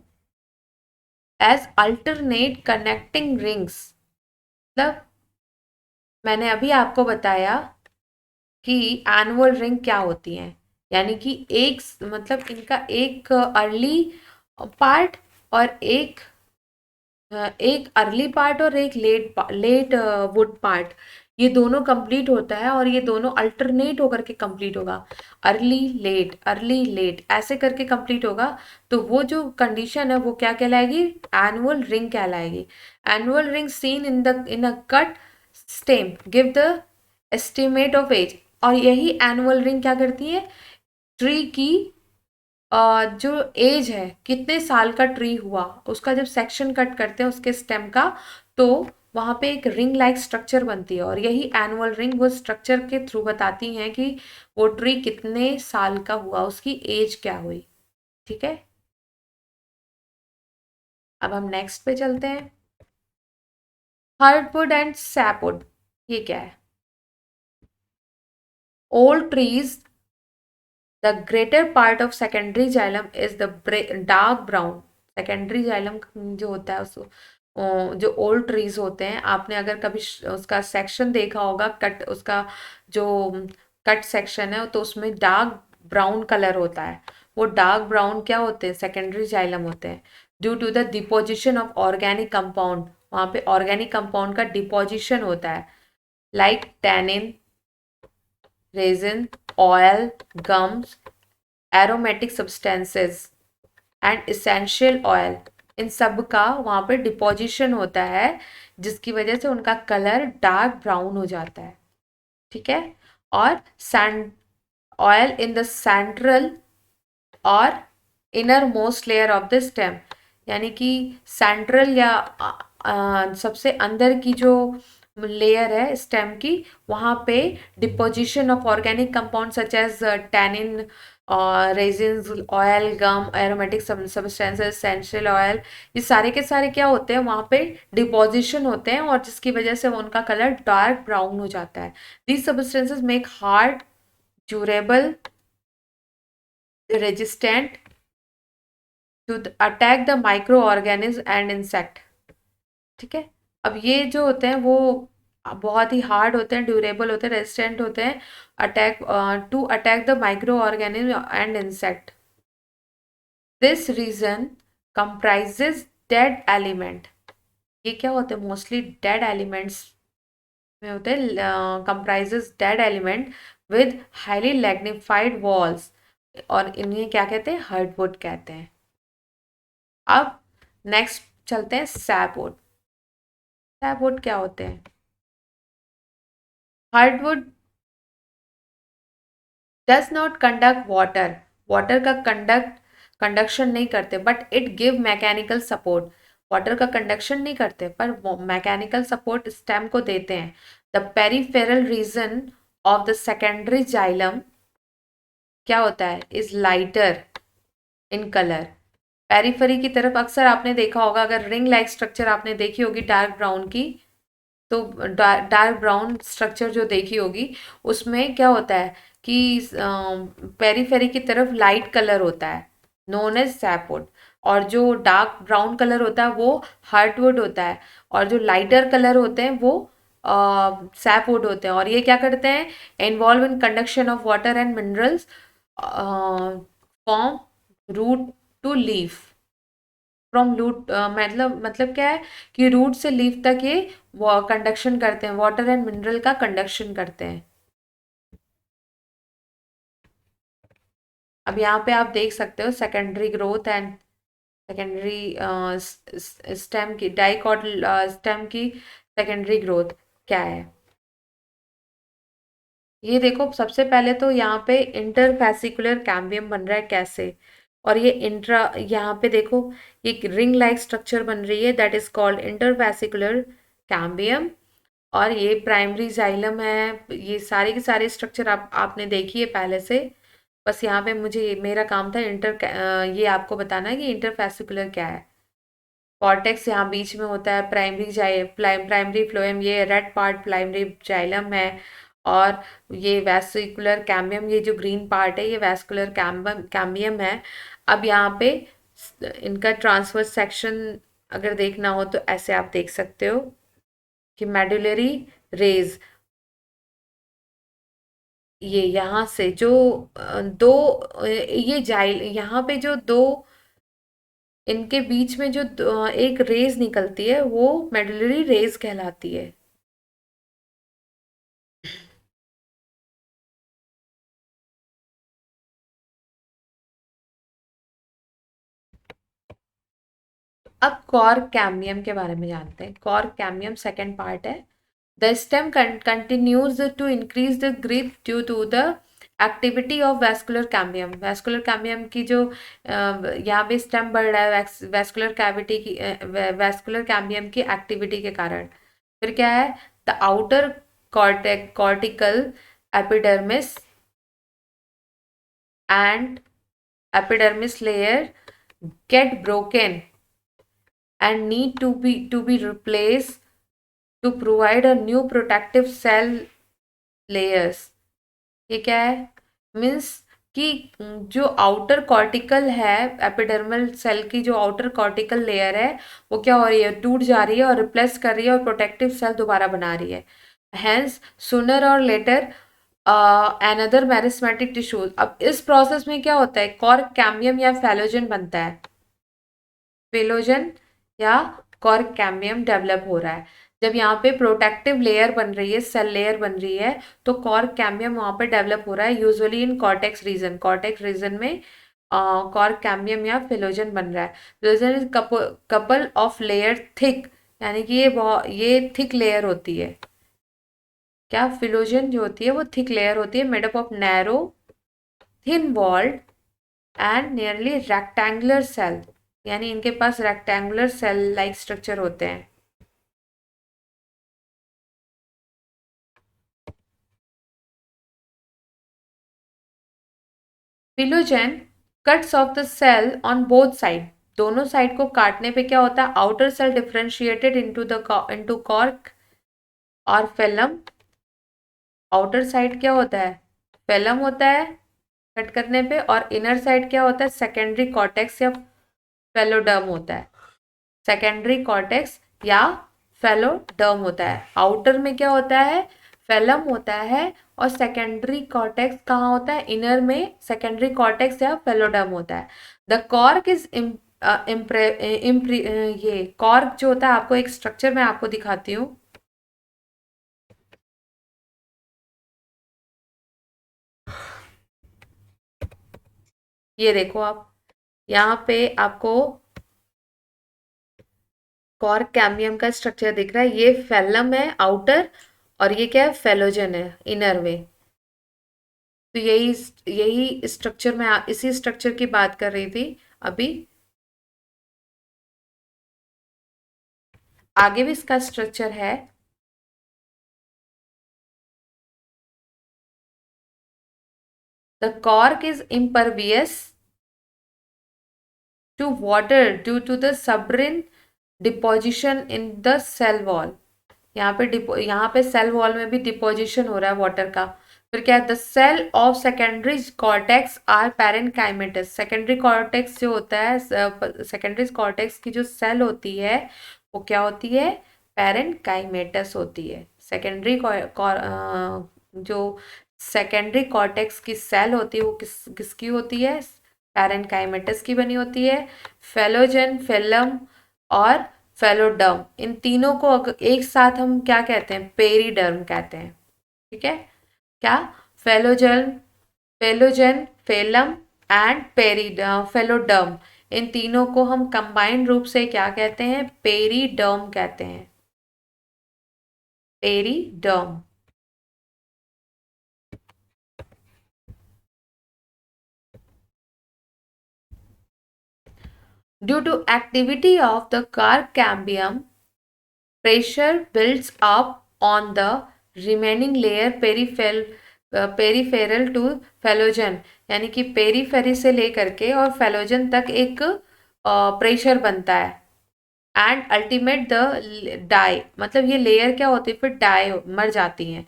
as alternate connecting rings, मतलब मैंने अभी आपको बताया कि एनुअल रिंग क्या होती हैं, यानी कि एक मतलब इनका एक अर्ली पार्ट और एक अर्ली पार्ट और एक लेट वुड पार्ट, ये दोनों कंप्लीट होता है और ये दोनों अल्टरनेट होकर के कंप्लीट होगा। अर्ली लेट ऐसे करके कंप्लीट होगा। तो वो जो कंडीशन है वो क्या कहलाएगी? एनुअल रिंग कहलाएगी। Annual ring seen in a cut stem give the estimate of age. और यही एनुअल रिंग क्या करती है? ट्री की जो एज है, कितने साल का ट्री हुआ, उसका जब सेक्शन कट करते हैं उसके स्टेम का, तो वहां पे एक रिंग लाइक स्ट्रक्चर बनती है, और यही एनुअल रिंग वो स्ट्रक्चर के थ्रू बताती हैं कि वो ट्री कितने साल का हुआ, उसकी एज क्या हुई। ठीक है, अब हम नेक्स्ट पे चलते हैं। हार्डवुड एंड सैपवुड, ये क्या है? Old trees, the greater part of secondary xylem is the dark brown. Secondary xylem जो होता है उसको जो ओल्ड ट्रीज होते हैं, आपने अगर कभी उसका सेक्शन देखा होगा, कट उसका जो कट सेक्शन है, तो उसमें डार्क ब्राउन कलर होता है। वो डार्क ब्राउन क्या होते हैं? सेकेंडरी जाइलम होते हैं। Due to the deposition of organic compound, वहाँ पे ऑर्गेनिक कंपाउंड का डिपोजिशन होता है, like tannin, resin, oil, gums, aromatic substances and essential oil, इन सब का वहाँ पे डिपोजिशन होता है, जिसकी वजह से उनका कलर डार्क ब्राउन हो जाता है। ठीक है, और sand oil in the central और inner most layer of the stem, यानी कि सेंट्रल या सबसे अंदर की जो लेयर है स्टेम की, वहाँ पे deposition of organic compound such as tannin, resins, oil, gum, aromatic substances, essential oil, ये सारे के सारे क्या होते हैं, वहाँ पे डिपोजिशन होते हैं और जिसकी वजह से उनका कलर डार्क ब्राउन हो जाता है. These substances make hard, durable, resistant to attack the micro organism and insect. ठीक है. अब ये जो होते हैं वो बहुत ही हार्ड होते हैं, ड्यूरेबल होते हैं, रेजिस्टेंट होते हैं, attack to attack the micro organism and insect. This region comprises dead element. ये क्या होते हैं, मोस्टली डेड एलिमेंट्स में होते हैं, comprises dead element with highly magnified walls, और इन्हें क्या कहते हैं, हार्डवुड कहते हैं. अब नेक्स्ट चलते हैं सैपवुड. सैपवुड क्या होते हैं? Hardwood does not conduct water, water का कंडक्शन नहीं करते, but it give mechanical support. Water का कंडक्शन नहीं करते पर मैकेनिकल सपोर्ट स्टेम को देते हैं. The peripheral region of the secondary xylem क्या होता है, is lighter in colour. Periphery की तरफ अक्सर आपने देखा होगा, अगर रिंग लाइक स्ट्रक्चर आपने देखी होगी डार्क ब्राउन की, तो डार्क ब्राउन स्ट्रक्चर जो देखी होगी उसमें क्या होता है कि पेरीफेरी की तरफ लाइट कलर होता है, नोन एज सैपवुड, और जो डार्क ब्राउन कलर होता है वो हार्टवुड होता है, और जो लाइटर कलर होते हैं वो सैपवुड होते हैं. और ये क्या करते हैं, involve in conduction of water and minerals from root to leaf. From root मतलब क्या है कि रूट से लीफ तक ये वो कंडक्शन करते हैं, वाटर एंड मिनरल का कंडक्शन करते हैं. अब यहाँ पे आप देख सकते हो secondary growth and secondary stem की, डाइकॉट स्टेम की सेकेंडरी ग्रोथ क्या है. ये देखो, सबसे पहले तो यहाँ पे इंटरफेसिकुलर कैम्बियम बन रहा है कैसे, और ये इंट्रा, यहाँ पे देखो ये रिंग लाइक स्ट्रक्चर बन रही है, that is called interfascicular cambium. और ये प्राइमरी जाइलम है. ये सारे के सारे स्ट्रक्चर आपने देखी है पहले से. बस यहाँ पे मुझे मेरा काम था ये आपको बताना है कि इंटरफेसिकुलर क्या है. कॉर्टेक्स यहाँ बीच में होता है, प्राइमरी फ्लोएम, ये रेड पार्ट प्राइमरी जाइलम है. और ये वेसिकुलर कैम्बियम, ये जो ग्रीन पार्ट है ये वेस्कुलर कैम्बियम है. अब यहाँ पे इनका ट्रांसवर्स सेक्शन अगर देखना हो तो ऐसे आप देख सकते हो कि मेडुलरी रेज, ये यहाँ से जो दो ये जाइल, यहाँ पे जो दो इनके बीच में जो एक रेज निकलती है वो मेडुलरी रेज कहलाती है. अब कॉर्क कैम्बियम के बारे में जानते हैं. कॉर्क कैम्बियम सेकेंड पार्ट है. The stem continues to increase the grip due to the activity of vascular cambium. Vascular cambium की जो यहाँ पे स्टेम बढ़ रहा है वैस्कुलर कैविटी की, वैस्कुलर कैम्बियम की एक्टिविटी के कारण. फिर क्या है, the outer cortical epidermis and epidermis layer get broken and need to be replaced to provide a new protective cell layers. ये क्या है, मीन्स कि जो आउटर कॉर्टिकल है, एपिडर्मल सेल की जो आउटर कॉर्टिकल लेयर है वो क्या हो रही है, टूट जा रही है और रिप्लेस कर रही है और प्रोटेक्टिव सेल दोबारा बना रही है. हैंस सूनर और लेटर एनदर मेरिस्मेटिक टिश्यूज. अब इस प्रोसेस में क्या होता है, कॉर्क कैम्बियम या फेलोजन बनता है, फेलोजन या कॉर्क कैम्बियम डेवलप हो रहा है. जब यहाँ पे प्रोटेक्टिव लेयर बन रही है, सेल लेयर बन रही है, तो कॉर्क कैम्बियम वहाँ पे डेवलप हो रहा है, यूजुअली इन कॉर्टेक्स रीजन में कॉर्क कैम्बियम या फेलोजन बन रहा है. Phellogen is couple of layer thick, यानी कि ये थिक लेयर होती है. क्या, फिलोजन जो होती है वो थिक लेयर होती है, made up of narrow thin walled and nearly rectangular cell, यानी इनके पास रेक्टेंगुलर सेल लाइक स्ट्रक्चर होते हैं. Phellogen cuts off the cell on both side, दोनों साइड को काटने पे क्या होता है, outer cell differentiated into cork और फेलम। आउटर साइड क्या होता है, फेलम होता है कट करने पे, और इनर साइड क्या होता है, सेकेंडरी कॉर्टेक्स या फेलोडर्म होता है। सेकेंडरी कॉर्टेक्स या फेलोडर्म होता है। आउटर में क्या होता है, फेलम होता है, और सेकेंडरी कॉर्टेक्स कहाँ होता है, इनर में सेकेंडरी कॉर्टेक्स या फेलोडर्म होता है। द कॉर्क इज ये कॉर्क जो होता है, आपको एक स्ट्रक्चर मैं आपको दिखाती हूँ। ये देखो आप, यहाँ पे आपको कॉर्क कैम्बियम का स्ट्रक्चर दिख रहा है। ये फेलम है आउटर, और ये क्या है, फेलोजन है इनर में। तो यही यही स्ट्रक्चर में इसी स्ट्रक्चर की बात कर रही थी अभी। आगे भी इसका स्ट्रक्चर है। The cork is impervious to water due to the submarine deposition in the cell wall। यहाँ पे सेल वॉल में भी डिपोजिशन हो रहा है वाटर का। फिर क्या है, the cell of secondary cortex are parenchymatous. Secondary cortex जो होता है, सेकेंडरी कॉर्टेक्स की जो सेल होती है वो क्या होती है, पैरेनकाइमेटस होती है। जो सेकेंडरी कॉर्टेक्स की सेल होती है वो किसकी होती है, पैरेनकाइमेटस की बनी होती है। फेलोजन, फेलम और फेलोडर्म, इन तीनों को अगर एक साथ हम क्या कहते हैं, पेरीडर्म कहते हैं। ठीक है, क्या, फेलोजन, फेलम एंड फेलोडर्म, इन तीनों को हम कंबाइंड रूप से क्या कहते हैं, पेरीडर्म कहते हैं। Periderm. Due to activity of the cork cambium, pressure builds up on the remaining layer peripheral to phellogen, यानी कि पेरीफेरी से लेकर के और फेलोजन तक एक प्रेशर बनता है। एंड अल्टीमेट द डाई, मतलब ये लेयर क्या होती है, फिर डाई मर जाती हैं।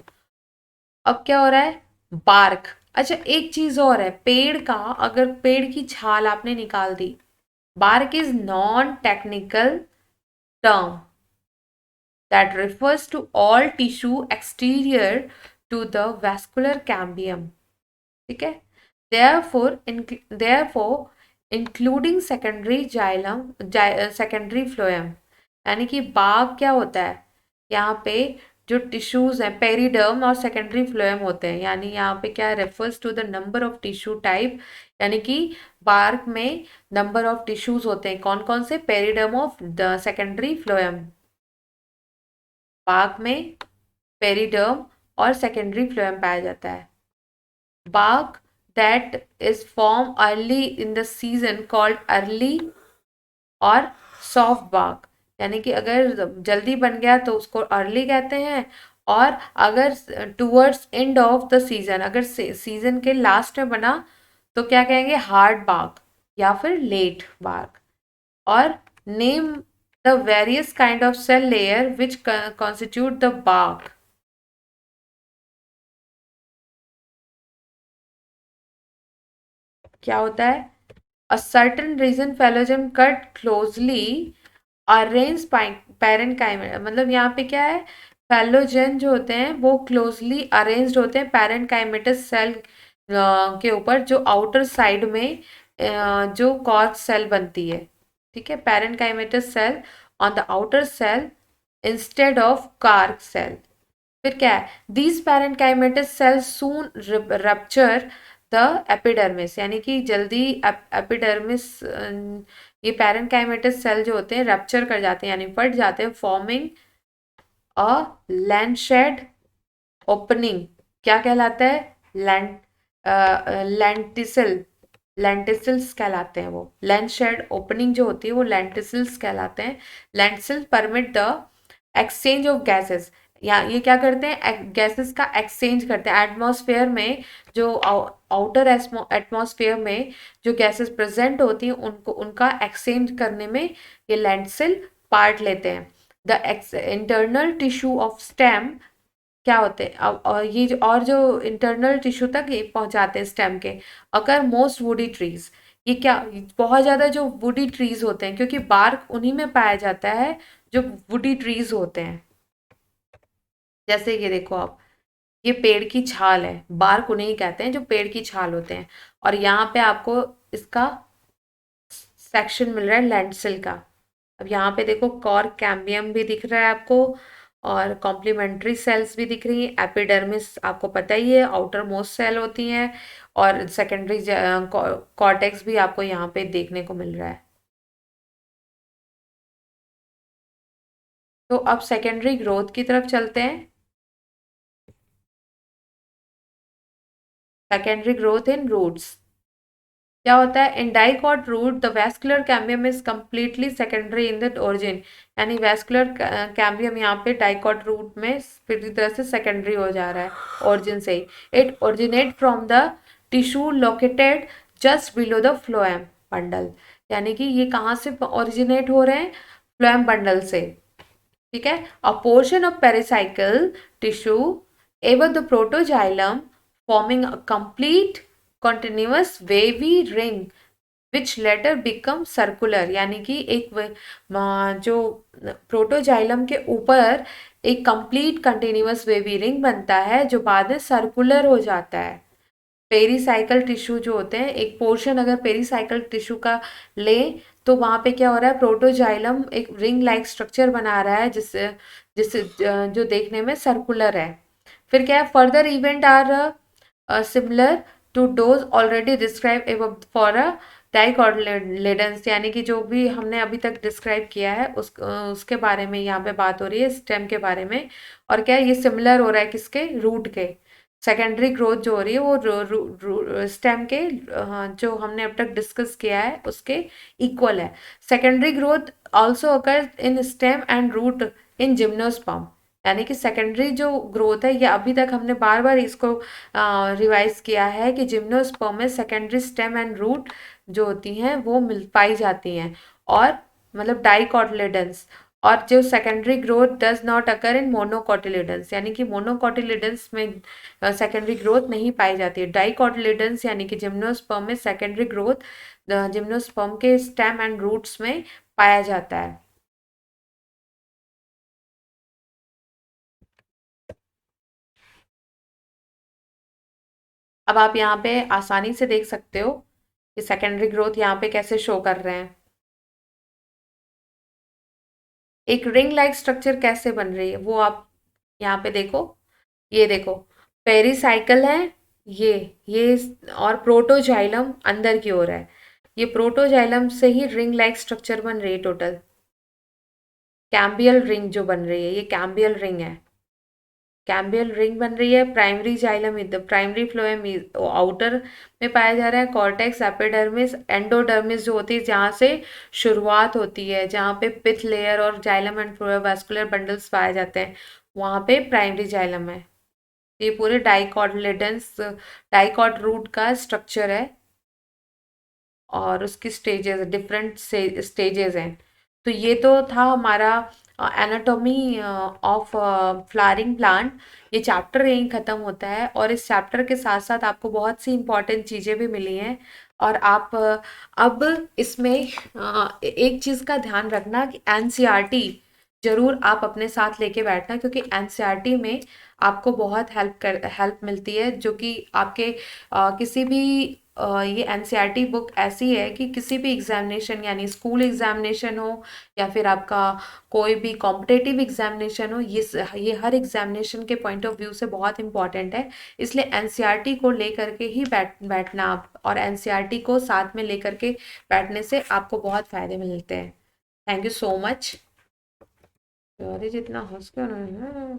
अब क्या हो रहा है, बार्क। अच्छा, एक चीज और है, पेड़ का, अगर पेड़ की छाल आपने निकाल दी, bark is non technical term that refers to all tissue exterior to the vascular cambium। ठीक है, therefore including secondary xylem, secondary phloem, यानी कि बाग क्या होता है, यहाँ पे जो टिश्यूज हैं पेरिडर्म और सेकेंडरी फ्लोएम होते हैं, यानी यहाँ पे क्या refers to the number of tissue type, यानी कि बार्क में नंबर ऑफ टिश्यूज होते हैं, कौन कौन से, periderm of the secondary phloem. Bark में पेरिडर्म और सेकेंडरी फ्लोएम पाया जाता है। Bark that is form early in the season called early और सॉफ्ट बाग, यानी कि अगर जल्दी बन गया तो उसको अर्ली कहते हैं, और अगर towards end of the season, अगर सीजन के लास्ट में बना तो क्या कहेंगे, हार्ड बाग या फिर लेट बाग। और name the various kind of cell layer which constitute the bark। क्या होता है, a certain reason phylogeny cut closely arranged parenchyma, मतलब यहाँ पे क्या है, फेलोजेन जो होते हैं वो क्लोजली अरेंज्ड होते हैं पैरेनकाइमेटस सेल के ऊपर, जो आउटर साइड में जो कॉर्क सेल बनती है। ठीक है, parenchymatous cell on the outer cell instead of cork cell. फिर क्या है, these parenchymatous cell soon rupture the epidermis, यानी कि जल्दी एपिडर्मिस, ये पैरेनकाइमेटस सेल जो होते हैं रप्चर कर जाते हैं, यानी फट जाते हैं, फॉर्मिंग अ लैंडशेड ओपनिंग। क्या कहलाता है, लैंटिसल, लेंटिसल्स कहलाते हैं वो। लैंडशेड ओपनिंग जो होती है वो लेंटिसल्स कहलाते हैं। लेंटिसल permit the exchange of gases, या ये क्या करते हैं, गैसेस का एक्सचेंज करते हैं एटमॉस्फेयर में। जो आउटर एटमॉस्फेयर में जो गैसेस प्रेजेंट होती हैं उनको उनका एक्सचेंज करने में ये लैंडसिल पार्ट लेते हैं। The internal tissue of stem क्या होते हैं और ये जो इंटरनल टिश्यू तक ये पहुंचाते हैं स्टेम के, अगर मोस्ट वुडी ट्रीज, ये क्या, बहुत ज्यादा जो वुडी ट्रीज होते हैं, क्योंकि बार्क उन्हीं में पाया जाता है जो वुडी ट्रीज होते हैं। जैसे ये देखो आप, ये पेड़ की छाल है, बार्क उन्हें ही कहते हैं जो पेड़ की छाल होते हैं। और यहाँ पे आपको इसका सेक्शन मिल रहा है लैंडसिल का। अब यहाँ पे देखो कॉर कैम्बियम भी दिख रहा है आपको, और कॉम्प्लीमेंट्री सेल्स भी दिख रही हैं। एपिडर्मिस आपको पता ही है आउटर मोस्ट सेल होती हैं, और सेकेंडरी कॉर्टेक्स भी आपको यहाँ पे देखने को मिल रहा है। तो अब सेकेंडरी ग्रोथ की तरफ चलते हैं। सेकेंडरी ग्रोथ इन रूट्स क्या होता है, in dicot root the vascular cambium is completely secondary in the origin, यानी वैस्कुलर कैम्बियम यहाँ पे डाइकॉट रूट में पूरी तरह से सेकेंडरी हो जा रहा है ओरिजिन से ही। It originate from the tissue located just below the phloem bundle, यानी कि ये कहाँ से ओरिजिनेट हो रहे हैं, फ्लोएम बंडल से। ठीक है, अ portion of pericycle tissue ever the protoxylem forming a complete continuous wavy ring which later become circular, यानी कि एक जो प्रोटोजाइलम के ऊपर एक कंप्लीट कंटिन्यूअस वेवी रिंग बनता है जो बाद में सर्कुलर हो जाता है। पेरीसाइकल टिश्यू जो होते हैं, एक पोर्शन अगर पेरीसाइकल टिश्यू का ले तो वहां पे क्या हो रहा है, प्रोटोजाइलम एक रिंग लाइक स्ट्रक्चर बना रहा है जिससे जिससे जो देखने में सर्कुलर है। फिर क्या है, further event are similar to those already describe एवं फॉर अ डाइकोटिलेडन्स, यानी कि जो भी हमने अभी तक डिस्क्राइब किया है उसके बारे में यहाँ पे बात हो रही है, स्टेम के बारे में। और क्या है, ये सिमिलर हो रहा है किसके, रूट के। सेकेंडरी ग्रोथ जो हो रही है वो स्टेम के जो हमने अब तक डिस्कस किया है उसके इक्वल है। Secondary growth also occur in stem and root in gymnosperm, यानी कि सेकेंडरी जो ग्रोथ है, ये अभी तक हमने बार बार इसको रिवाइज किया है कि जिम्नोस्पर्म में सेकेंडरी स्टेम एंड रूट जो होती हैं वो मिल पाई जाती हैं, और मतलब डाइकोटिलेडन्स। और जो secondary growth does not occur in monocotyledons, यानी कि मोनोकोटिलेडन्स में सेकेंडरी ग्रोथ नहीं पाई जाती है। डाइकोटिलेडन्स यानी कि जिम्नोस्पर्म में सेकेंडरी ग्रोथ जिम्नोस्पर्म के स्टेम एंड रूट्स में पाया जाता है। अब आप यहाँ पे आसानी से देख सकते हो कि सेकेंडरी ग्रोथ यहाँ पे कैसे शो कर रहे हैं। एक रिंग लाइक स्ट्रक्चर कैसे बन रही है वो आप यहाँ पे देखो, ये देखो पेरिसाइकल है, ये और प्रोटोजाइलम अंदर की ओर है, ये प्रोटोजाइलम से ही रिंग लाइक स्ट्रक्चर बन रही है टोटल। कैम्बियल रिंग जो बन रही है ये कैम्बियल रिंग है, कैम्बियल रिंग बन रही है। प्राइमरी जाइलम इधर, प्राइमरी फ्लोएम आउटर में पाया जा रहा है। कॉर्टेक्स, एपिडर्मिस, एंडोडर्मिस जो होती है जहाँ से शुरुआत होती है, जहाँ पे पिथ लेयर और जाइलम एंड वास्कुलर बंडल्स पाए जाते हैं, वहाँ पे प्राइमरी जाइलम है। ये पूरे डाइकोटिलेडन्स डाइकोट रूट का स्ट्रक्चर है और उसकी स्टेजेस, डिफरेंट स्टेजेस हैं। तो ये तो था हमारा एनाटॉमी ऑफ फ्लावरिंग प्लांट। ये चैप्टर यहीं ख़त्म होता है, और इस चैप्टर के साथ साथ आपको बहुत सी इंपॉर्टेंट चीज़ें भी मिली हैं। और आप अब इसमें एक चीज़ का ध्यान रखना कि एनसीईआरटी जरूर आप अपने साथ लेके बैठना, क्योंकि एनसीईआरटी में आपको बहुत हेल्प मिलती है, जो कि आपके किसी भी ये एनसीईआरटी बुक ऐसी है कि किसी भी एग्जामिनेशन, यानी स्कूल एग्जामिनेशन हो या फिर आपका कोई भी कॉम्पिटेटिव एग्जामिनेशन हो, ये हर एग्जामिनेशन के पॉइंट ऑफ व्यू से बहुत इंपॉर्टेंट है। इसलिए एनसीईआरटी को लेकर के ही बैठना आप, और एनसीईआरटी को साथ में लेकर के बैठने से आपको बहुत फायदे मिलते हैं। Thank you so much. अरे जितना हंस क्यों रहे हैं।